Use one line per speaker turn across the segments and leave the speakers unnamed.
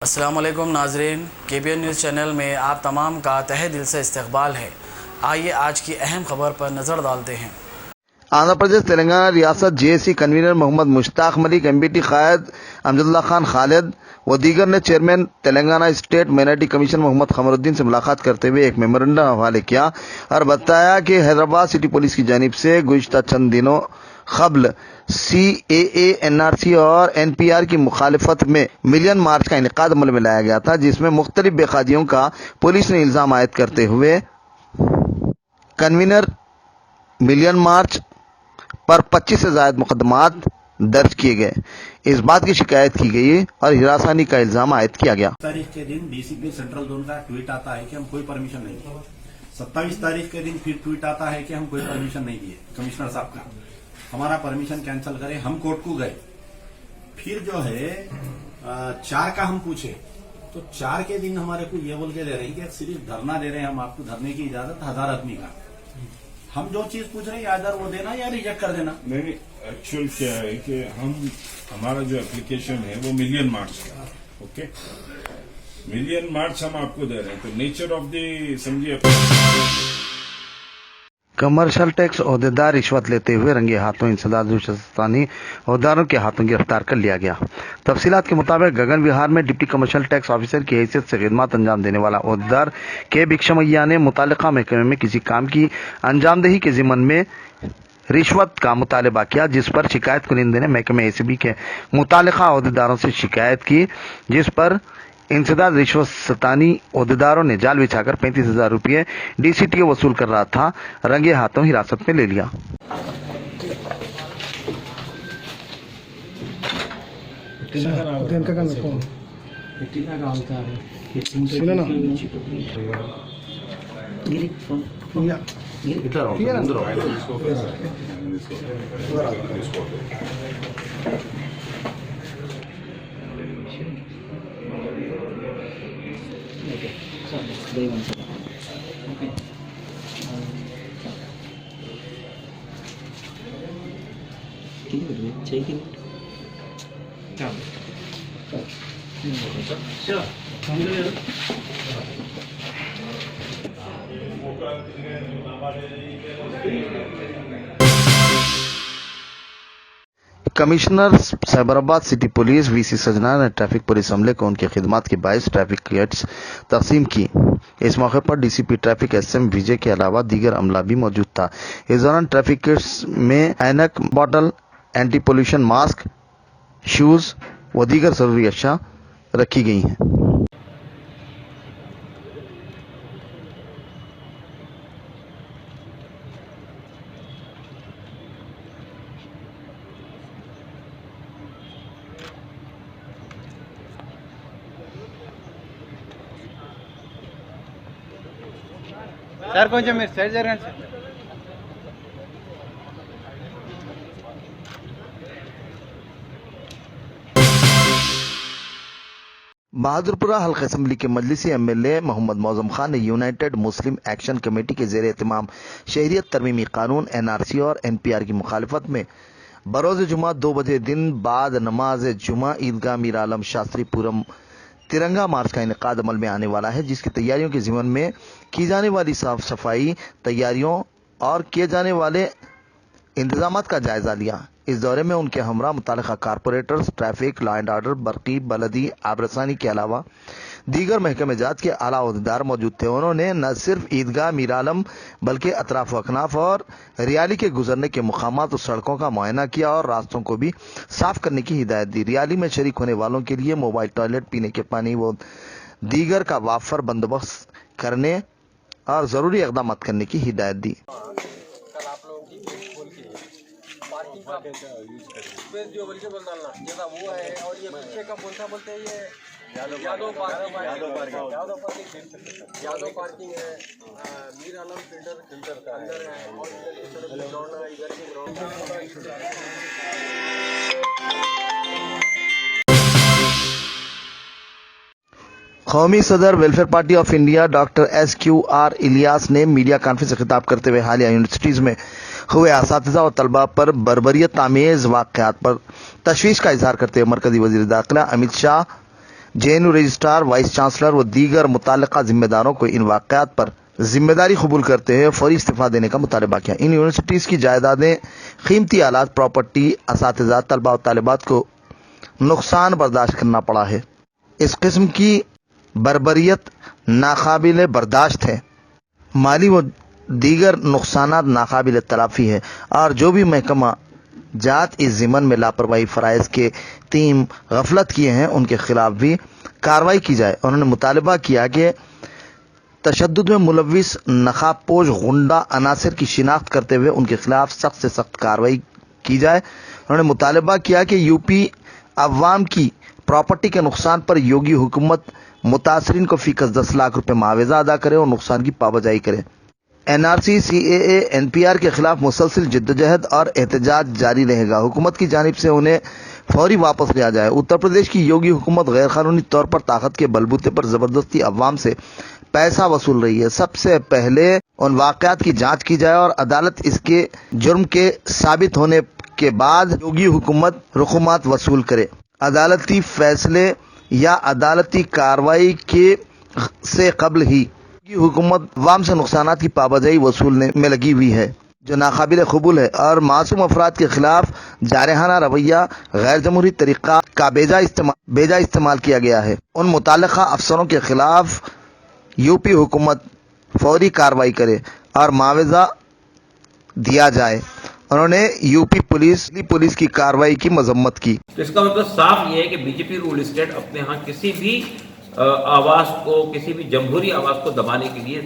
السلام علیکم ناظرین، KBN نیوز چینل میں آپ تمام کا تہہ دل سے استقبال ہے۔ آئیے آج کی اہم خبر پر نظر ڈالتے ہیں۔
آندھرا پردیش تلنگانہ ریاست JAC convener Mohammed Mushtaq Malik, MBT قائد امجد اللہ خان خالد و دیگر نے chairman Telangana state minority commission Mohammed Qamar Uddin سے ملاقات کرتے ہوئے ایک میمورنڈم حوالے کیا اور بتایا کہ حیدرآباد سٹی پولیس کی جانب سے گزشتہ چند دنوں قبل CAA NRC اور NPR کی مخالفت میں ملین مارچ کا انعقاد عمل میں لایا گیا تھا، جس میں مختلف بے قاعدگیوں کا پولیس نے الزام عائد کرتے ہوئے کنوینر ملین مارچ پر 25 سے زائد مقدمات درج کیے گئے، اس بات کی شکایت کی گئی اور ہراسانی کا الزام عائد کیا گیا۔
تاریخ کے دن DCP سینٹرل زون کا ٹویٹ آتا ہے کہ ہم کوئی پرمیشن نہیں دیے۔ 27 تاریخ کے دن پھر ٹویٹ آتا ہے کہ ہم کوئی پرمیشن نہیں دیے کمشنر صاحب کا، ہمارا پرمیشن کینسل کرے۔ ہم کورٹ کو گئے، پھر جو ہے 4 کا ہم پوچھے تو 4 کے دن ہمارے کو یہ بول کے دے رہے ہیں کہ صرف دھرنا دے رہے ہیں، ہم آپ کو دھرنے کی اجازت 1000 آدمی کا۔ ہم جو چیز پوچھ رہے ہیں یا ادھر وہ دینا یا ریجیکٹ کر دینا۔
نہیں، ایکچوئل کیا ہے کہ ہمارا جو اپلیکیشن ہے وہ ملین مارچ کا، اوکے، ملین مارچ ہم آپ کو دے رہے ہیں، تو نیچر آف دی سمجھیے
کمرشل ٹیکس عہدیدار رشوت لیتے ہوئے رنگے ہاتھوں انسداد رشوتستانی عہدیداروں کے ہاتھوں گرفتار کر لیا گیا۔ تفصیلات کے مطابق گگن وہار میں ڈپٹی کمرشل ٹیکس آفیسر کی حیثیت سے خدمات انجام دینے والا عہدیدار کے بھکشمیا نے متعلقہ محکمے میں کسی کام کی انجام دہی کے ضمن میں رشوت کا مطالبہ کیا، جس پر شکایت کنندے نے محکمہ ACB کے متعلقہ عہدیداروں سے شکایت کی، جس پر انسداد رشوت ستانی عہدیداروں نے جال بچھا کر 35,000 روپے DCTO وصول کر رہا تھا رنگے ہاتھوں حراست میں لے لیا۔ کمشنر سائبرآباد سٹی پولیس VC سجنا نے ٹریفک پولیس عملے کو ان کی خدمات کے باعث ٹریفک کٹس تقسیم کی۔ اس موقع پر DCP ٹریفک SM وجے کے علاوہ دیگر عملہ بھی موجود تھا۔ اس دوران ٹریفک کٹس میں اینک بوتل، اینٹی پولوشن ماسک، شوز و دیگر ضروری اشیاء رکھی گئی ہیں۔
సార్ కొంచెం మీరు సైడ్ జరగండి సార్.
بہادرپورہ حلقہ اسمبلی کے مجلسی MLA محمد معظم خان نے یونائیٹڈ مسلم ایکشن کمیٹی کے زیر اہتمام شہریت ترمیمی قانون NRC اور NPR کی مخالفت میں بروز جمعہ 2 بجے دن بعد نماز جمعہ عیدگاہ میر عالم شاستری پورم ترنگا مارچ کا انعقاد عمل میں آنے والا ہے، جس کی تیاریوں کے ضمن میں کی جانے والی صاف صفائی تیاریوں اور کیے جانے والے انتظامات کا جائزہ لیا۔ اس دورے میں ان کے ہمراہ متعلقہ corporators, traffic, law and order, برقی، بلدی، آب رسانی کے علاوہ دیگر محکمہ جات کے اعلیٰ عہدیدار موجود تھے۔ انہوں نے نہ صرف عیدگاہ میر عالم بلکہ اطراف و اکناف اور ریالی کے گزرنے کے مقامات اور سڑکوں کا معائنہ کیا اور راستوں کو بھی صاف کرنے کی ہدایت دی۔ ریالی میں شریک ہونے والوں کے لیے موبائل ٹوائلٹ، پینے کے پانی و دیگر کا وافر بندوبست کرنے اور ضروری اقدامات کرنے کی ہدایت دی۔
جو بلکہ ڈالنا جیسا وہ ہے، اور یہ پیچھے کا کون سا بولتے ہیں، یہ یادو پارکنگ ہے، میر عالم فلٹر کا اندر ہے، اور ادھر کی گراؤنڈ۔
قومی صدر welfare party of India doctor SQR Ilyas نے میڈیا کانفرنس سے خطاب کرتے ہوئے حالیہ یونیورسٹیز میں ہوئے اساتذہ اور طلباء پر بربریت آمیز واقعات پر تشویش کا اظہار کرتے ہوئے مرکزی وزیر داخلہ Amit Shah JNU registrar, vice chancellor و دیگر متعلقہ ذمہ داروں کو ان واقعات پر ذمہ داری قبول کرتے ہوئے فوری استعفیٰ دینے کا مطالبہ کیا۔ ان یونیورسٹیز کی جائیدادیں، قیمتی آلات، پراپرٹی، اساتذہ، طلباء و طالبات کو نقصان برداشت کرنا پڑا ہے۔ اس قسم کی بربریت ناقابل برداشت ہے۔ مالی و دیگر نقصانات ناقابل تلافی ہے اور جو بھی محکمہ جات اس ضمن میں لاپرواہی، فرائض کے تئیں غفلت کیے ہیں ان کے خلاف بھی کارروائی کی جائے۔ انہوں نے مطالبہ کیا کہ تشدد میں ملوث نقاب پوش غنڈہ عناصر کی شناخت کرتے ہوئے ان کے خلاف سخت سے سخت کارروائی کی جائے۔ انہوں نے مطالبہ کیا کہ UP عوام کی پراپرٹی کے نقصان پر یوگی حکومت متاثرین کو فی کس 10 لاکھ روپے معاوضہ ادا کرے اور نقصان کی پابجائی کرے۔ NRC، CAA، NPR کے خلاف مسلسل جدوجہد اور احتجاج جاری رہے گا۔ حکومت کی جانب سے انہیں فوری واپس لیا جائے۔ اتر پردیش کی یوگی حکومت غیر قانونی طور پر طاقت کے بلبوتے پر زبردستی عوام سے پیسہ وصول رہی ہے۔ سب سے پہلے ان واقعات کی جانچ کی جائے اور عدالت اس کے جرم کے ثابت ہونے کے بعد یوگی حکومت رقومات وصول کرے۔ عدالتی فیصلے یا عدالتی کارروائی سے قبل ہی حکومت عوام سے نقصانات کی پابجائی وصولنے میں لگی ہوئی ہے، جو ناقابل قبول ہے، اور معصوم افراد کے خلاف جارحانہ رویہ، غیر جمہوری طریقہ کا بیجا استعمال کیا گیا ہے۔ ان متعلقہ افسروں کے خلاف UP حکومت فوری کارروائی کرے اور معاوضہ دیا جائے۔ انہوں نے UP پولیس کی کارروائی کی مذمت کی۔
اس کا مطلب صاف یہ ہے کہ BJP رول اسٹیٹ اپنے ہاں کسی بھی آواز کو، کسی بھی جمہوری آواز کو دبانے کے لیے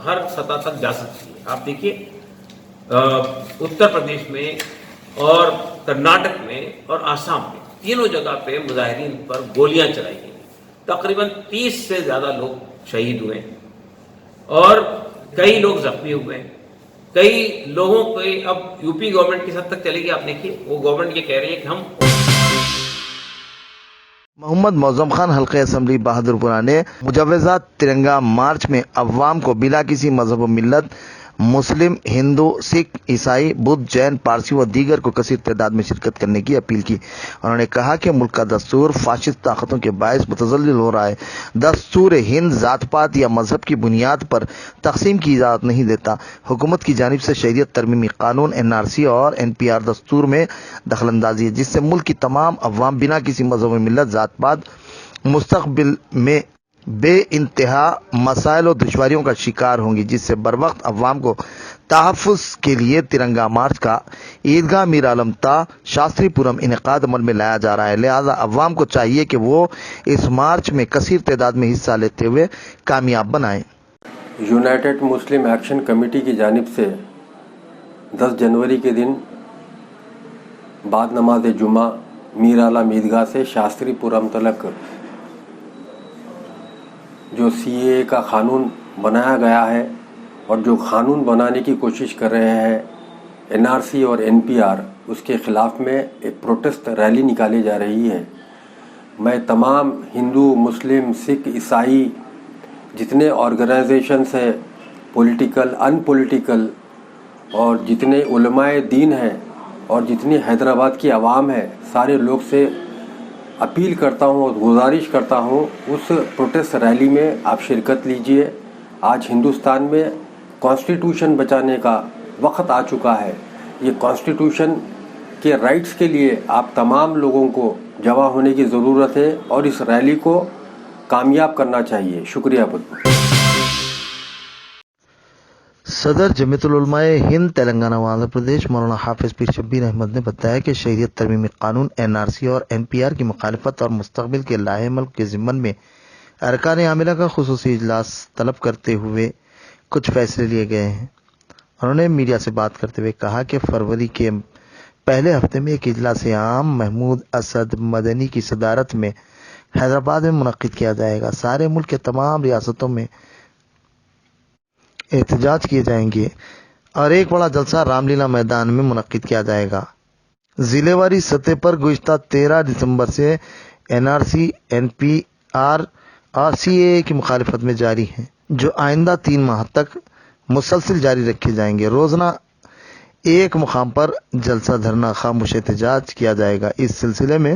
ہر سطح تک جا سکتی ہے۔ آپ دیکھیے اتر پردیش میں اور کرناٹک میں اور آسام میں تینوں جگہ پہ مظاہرین پر گولیاں چلائی گئی، تقریباً 30 سے زیادہ لوگ شہید ہوئے اور کئی لوگ زخمی ہوئے۔ کئی لوگوں کو اب UP گورنمنٹ کس حد تک چلے گی آپ دیکھیے، وہ گورنمنٹ یہ کہہ رہی ہے کہ ہم
محمد معظم خان حلقہ اسمبلی بہادر پورہ نے مجوزہ ترنگا مارچ میں عوام کو بلا کسی مذہب و ملت، مسلم، ہندو، سکھ، عیسائی، بدھ، جین، پارسی و دیگر کو کثیر تعداد میں شرکت کرنے کی اپیل کی۔ انہوں نے کہا کہ ملک کا دستور فاشسٹ طاقتوں کے باعث متزلزل ہو رہا ہے۔ دستور ہند ذات پات یا مذہب کی بنیاد پر تقسیم کی اجازت نہیں دیتا۔ حکومت کی جانب سے شہریت ترمیمی قانون NRC اور NPR دستور میں دخل اندازی ہے، جس سے ملک کی تمام عوام بنا کسی مذہب و ملت، ذات پات مستقبل میں بے انتہا مسائل و دشواریوں کا شکار ہوں گی، جس سے بروقت عوام کو تحفظ کے لیے ترنگا مارچ کا عیدگاہ میر عالم تا شاستری پورم انعقاد عمل میں لایا جا رہا ہے۔ لہذا عوام کو چاہیے کہ وہ اس مارچ میں کثیر تعداد میں حصہ لیتے ہوئے کامیاب بنائیں۔
یونائٹڈ مسلم ایکشن کمیٹی کی جانب سے 10 جنوری کے دن بعد نماز جمعہ میر عالم عیدگاہ سے شاستری پورم تلک جو CAA کا قانون بنایا گیا ہے اور جو قانون بنانے کی کوشش کر رہے ہیں NRC اور NPR، اس کے خلاف میں ایک پروٹیسٹ ریلی نکالی جا رہی ہے۔ میں تمام ہندو، مسلم، سکھ، عیسائی جتنے آرگنائزیشنز ہیں، پولیٹیکل، ان پولیٹیکل، اور جتنے علماء دین ہیں اور جتنی حیدرآباد کی عوام ہے، سارے لوگ سے اپیل کرتا ہوں اور گزارش کرتا ہوں اس پروٹیسٹ ریلی میں آپ شرکت لیجئے۔ آج ہندوستان میں کانسٹیٹیوشن بچانے کا وقت آ چکا ہے۔ یہ کانسٹیٹیوشن کے رائٹس کے لیے آپ تمام لوگوں کو جمع ہونے کی ضرورت ہے اور اس ریلی کو کامیاب کرنا چاہیے۔ شکریہ بہت بہت۔
صدر جمعیت العلماء ہند تلنگانہ و آندھرا پردیش مولانا حافظ پیر شبیر احمد نے بتایا کہ شہریت ترمیمی قانون NRC اور NPR کی مخالفت اور مستقبل کے لائحہ عمل کے ضمن میں ارکان عاملہ کا خصوصی اجلاس طلب کرتے ہوئے کچھ فیصلے لیے گئے ہیں۔ انہوں نے میڈیا سے بات کرتے ہوئے کہا کہ فروری کے پہلے ہفتے میں ایک اجلاس عام محمود اسد مدنی کی صدارت میں حیدرآباد میں منعقد کیا جائے گا۔ سارے ملک کے تمام ریاستوں میں احتجاج کیے جائیں گے اور ایک بڑا جلسہ رام لیلا میدان میں منعقد کیا جائے گا۔ ضلع واری سطح پر گزشتہ 13 دسمبر سے NRC، NPR اور CAA کی مخالفت میں جاری ہیں، جو آئندہ 3 ماہ تک مسلسل جاری رکھے جائیں گے۔ روزانہ ایک مقام پر جلسہ دھرنا خاموش احتجاج کیا جائے گا۔ اس سلسلے میں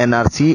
NRC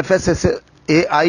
FSSAI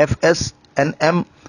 FSNM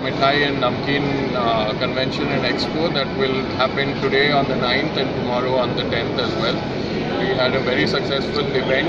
Mithai and Namkeen Convention and Expo that will happen today on the 9th and tomorrow on the 10th as well. we had a very successful event.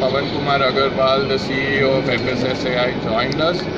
Pawan Kumar Agarwal, the CEO of FSSAI, joined us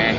and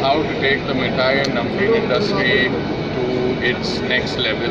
how to take the mithai and namkeen industry to its next level.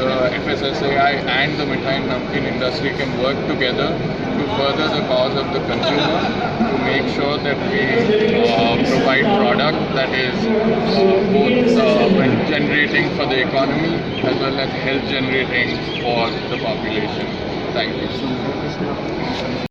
the FSSAI and the mithai and namkeen industry can work together to further the cause of the consumer, to make sure that we provide product that is both generating for the economy as well as health generating for the population. Thank you.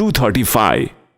235